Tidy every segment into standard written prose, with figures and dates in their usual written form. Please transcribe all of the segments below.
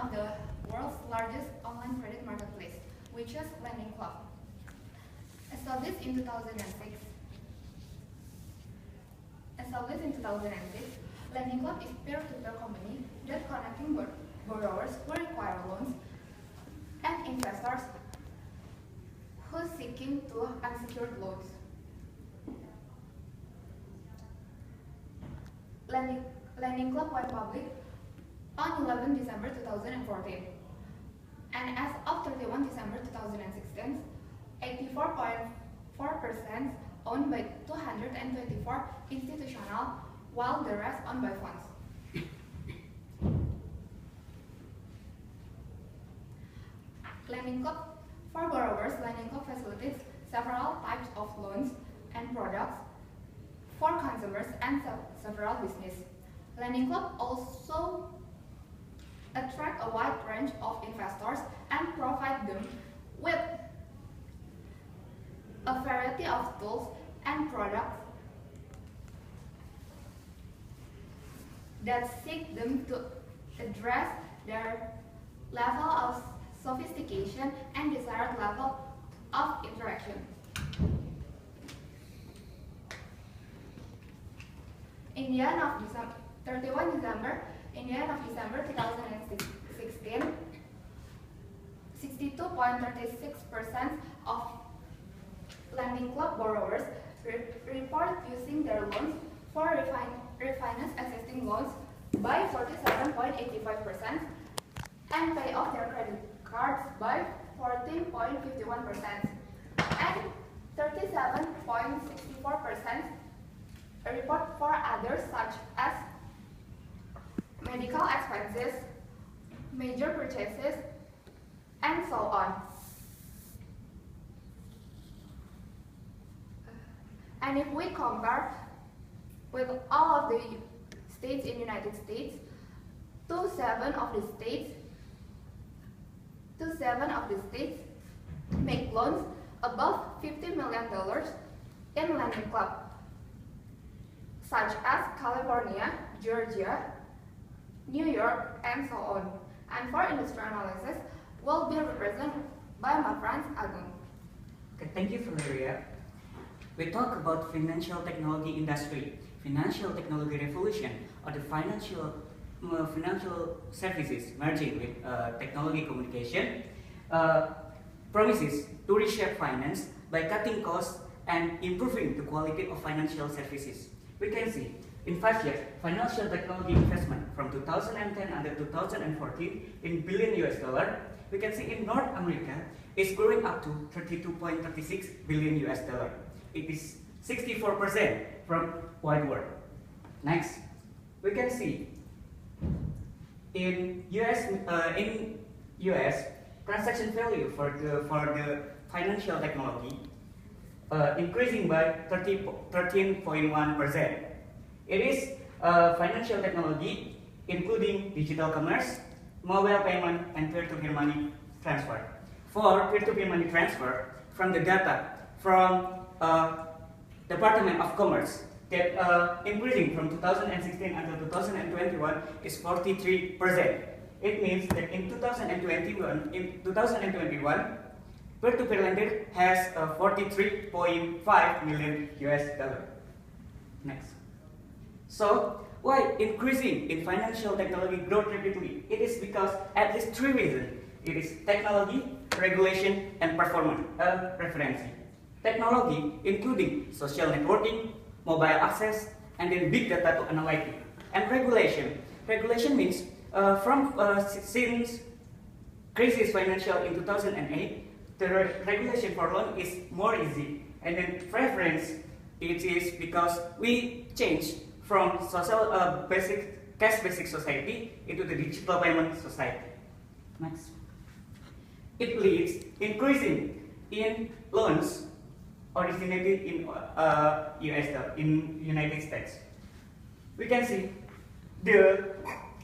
of the world's largest online credit marketplace, which is Lending Club. Established in 2006, Lending Club is a peer-to-peer company that connecting borrowers who require loans and investors who are seeking to unsecured loans. Lending Club went public on 11 December 2014, and as of 31 December 2016, 84.4% owned by 224 institutional, while the rest owned by funds. Lending Club for borrowers, Lending Club facilitates several types of loans and products for consumers and several businesses. Lending Club also attract a wide range of investors and provide them with a variety of tools and products that seek them to address their level of sophistication and desired level of interaction. In the end of 31 December 2016, 62.36% of Lending Club borrowers report using their loans for refinance existing loans by 47.85% and pay off their credit cards by 14.51% and 37.64% report for others such as medical expenses, major purchases, and so on. And if we compare with all of the states in the United States, seven of the states make loans above $50 million in Lending Club, such as California, Georgia, New York, and so on. And for industry analysis, will be represented by my friend Agung. Okay, thank you, Valeria. We talk about financial technology industry, financial technology revolution, or the financial services merging with technology communication, promises to reshape finance by cutting costs and improving the quality of financial services. We can see in 5 years, financial technology investment from 2010 until 2014 in billion US dollar. We can see in North America is growing up to 32.36 billion US dollar. It is 64% from wide world. Next, we can see in US transaction value for the financial technology increasing by 13.1%. It is financial technology including digital commerce, mobile payment, and peer-to-peer money transfer. For peer-to-peer money transfer, from the data from Department of Commerce, that increasing from 2016 until 2021 is 43%. It means that in 2021, peer-to-peer lender has 43.5 million US dollar. Next. So, why increasing in financial technology growth rapidly? It is because at least 3 reasons. It is technology, regulation, and performance reference. Technology including social networking, mobile access, and then big data to analytics. And regulation. Regulation means since crisis financial in 2008, the regulation for loan is more easy. And then preference, it is because we changed from social cash basic society into the digital payment society. Next. It leads increasing in loans originated in United States. We can see the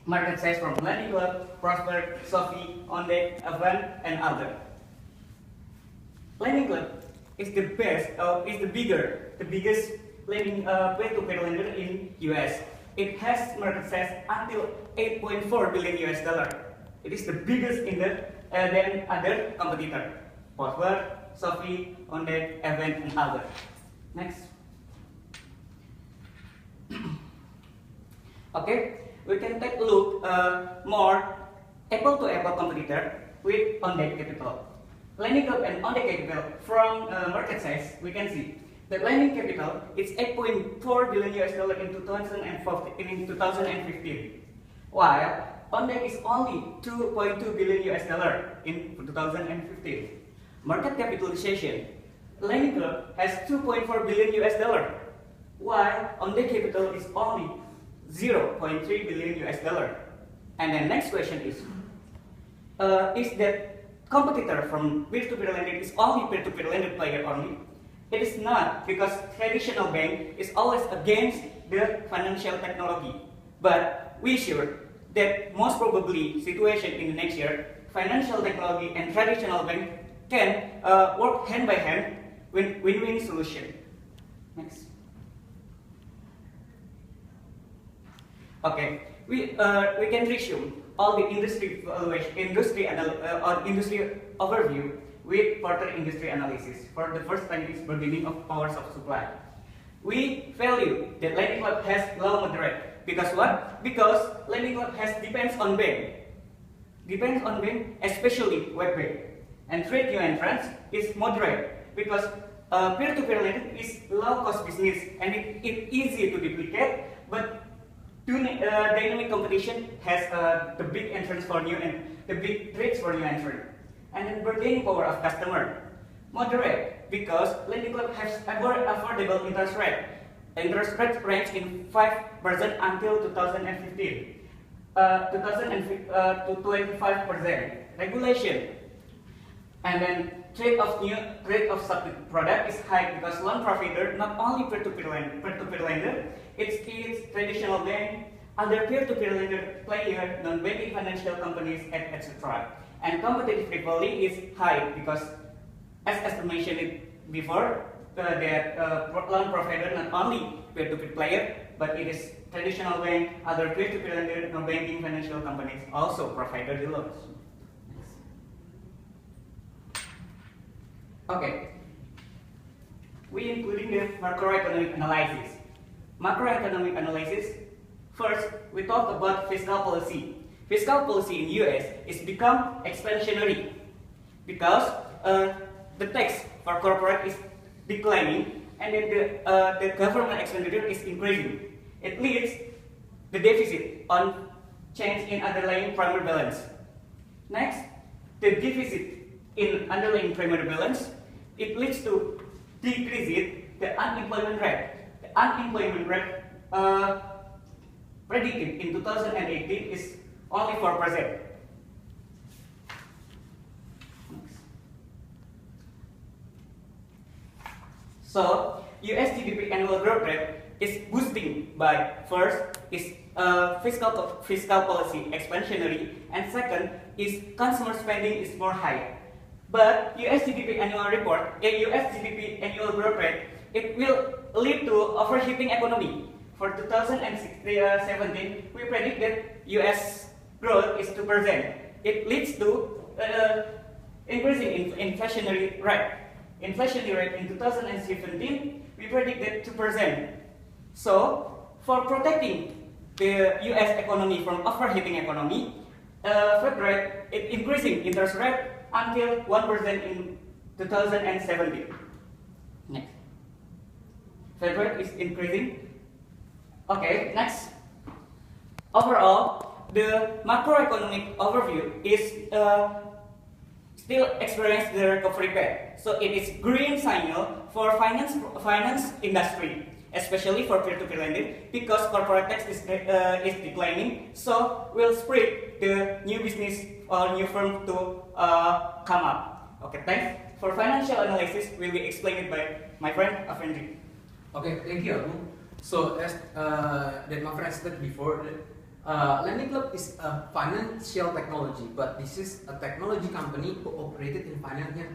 market size from Lending Club, Prosper, Sophie, Onde, Avan, and other. Lending Club is the biggest lending peer-to-peer lender in US. It has market size until 8.4 billion US dollar. it is the biggest in the than other competitor, Postword, Sophie, Ondek, Event, and others. Next. Okay, we can take a look more apple-to-apple competitor with Ondek Capital. Lending Club and Ondek Capital from market size, we can see that lending capital is 8.4 billion US dollar in 2015, while Ondek is only 2.2 billion US dollar in 2015. Market capitalization, Lending Club has 2.4 billion US dollar, while Ondek Capital is only 0.3 billion US dollar. And then next question is that competitor from peer-to-peer lending is only peer-to-peer lending player only? It is not, because traditional bank is always against the financial technology. But we sure that most probably situation in the next year, financial technology and traditional bank can work hand by hand win-win solution. Next. Okay, we can resume all the industry evaluation, industry overview with further industry analysis. For the first time, it's beginning of powers of supply. We value that Lending Club has low moderate. Because what? Because Lending Club depends on bank, especially web bank. And trade new entrance is moderate because peer-to-peer lending is low-cost business and it's easy to duplicate, but dynamic competition has the big entrance for new and the big trades for new entrant. And then bargaining power of customer, moderate because Lending Club has affordable interest rate. Interest rate range in 5% until 2015, to 25%. Regulation, and then trade of substitute product is high because loan provider not only peer-to-peer lender, it's traditional bank, other peer-to-peer lender player, non-banking financial companies, etc. And competitive rivalry is high because, as mentioned it before, that loan provider not only peer-to-peer player, but it is traditional bank, other peer-to-peer lender, non-banking financial companies also provide the loans. Okay, we including the macroeconomic analysis. Macroeconomic analysis. First, we talk about fiscal policy. Fiscal policy in US is become expansionary because the tax for corporate is declining and then the government expenditure is increasing. It leads the deficit on change in underlying primary balance. Next, the deficit in underlying primary balance, it leads to decrease the unemployment rate. The unemployment rate predicted in 2018 is only 4%. So, US GDP annual growth rate is boosting by first is fiscal policy expansionary, and second is consumer spending is more high. But US GDP annual report, US GDP annual growth rate, it will lead to overheating economy. For 2017, we predict that US growth is 2%. It leads to increasing inflationary rate. Inflationary rate in 2017, we predict that 2%. So, for protecting the US economy from overheating economy, Fed rate is increasing interest rate until 1% in 2017. Next. Fed rate is increasing. Okay, next. Overall, the macroeconomic overview is still experience the recovery path. So it is green signal for finance industry, especially for peer-to-peer lending, because corporate tax is declining. So we'll spread the new business or new firm to come up. Okay, thanks. For financial analysis, will be explained by my friend Afendri. Okay, thank you, Abu. So as that my friend said before, Lending Club is a financial technology, but this is a technology company who operated in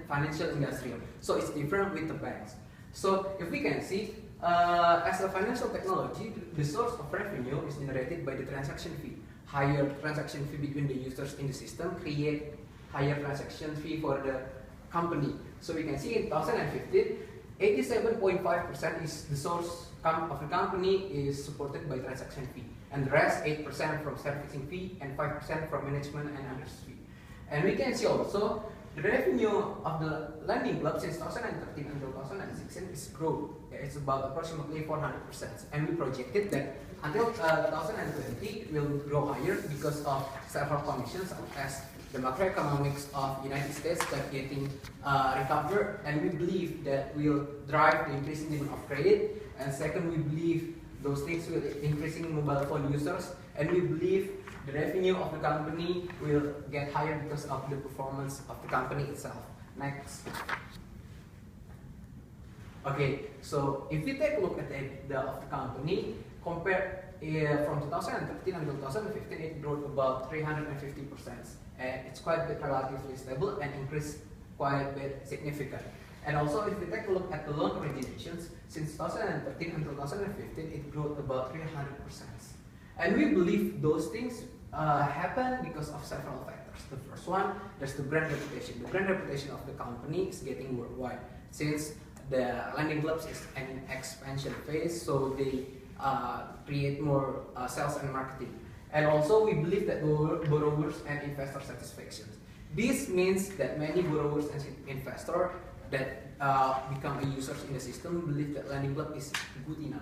financial industry. So it's different with the banks. So if we can see, as a financial technology, the source of revenue is generated by the transaction fee. higher transaction fee between the users in the system, create higher transaction fee for the company. So we can see in 2015, 87.5% is the source of the company is supported by transaction fee, and the rest 8% from servicing fee and 5% from management and others fee. And we can see also the revenue of the lending club since 2013 until 2016 is growth. It's about approximately 400%, and we projected that until 2020 it will grow higher because of several conditions, as the macroeconomics of United States start getting recovered, and we believe that will drive the increasing demand of credit. And second, we believe those things will increasing mobile phone users, and we believe the revenue of the company will get higher because of the performance of the company itself. Next. Okay, so if we take a look at the of the company, compare from 2013 until 2015, it grew about 350%, and it's quite a bit relatively stable and increased quite a bit significant. And also, if we take a look at the loan originations, since 2013 until 2015, it grew about 300%. And we believe those things happen because of several factors. The first one, there's the brand reputation. The brand reputation of the company is getting worldwide, since the lending clubs is in expansion phase, so they create more sales and marketing. And also, we believe that borrowers and investor satisfaction. This means that many borrowers and investors that become users in the system believe that lending club is good enough.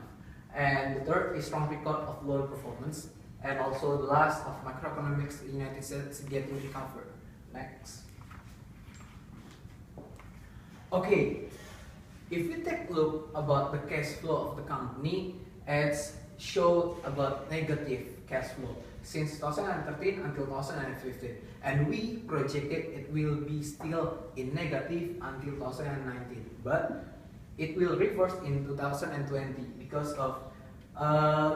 And the third is strong record of loan performance, and also the last of macroeconomics in the United States getting recovered. Next. Okay, if we take a look about the cash flow of the company, it's showed about negative cash flow since 2013 until 2015, and we projected it will be still in negative until 2019, but it will reverse in 2020 because of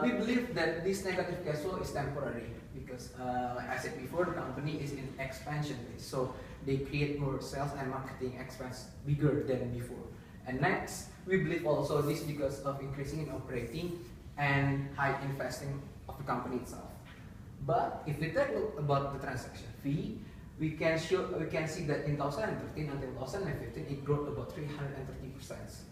we believe that this negative cash flow is temporary because like I said before, the company is in expansion phase, so they create more sales and marketing expense bigger than before. And next, we believe also this because of increasing in operating and high investing of the company itself. But if we take a look about the transaction fee, we can see that in 2013 until 2015 it grew about 330%.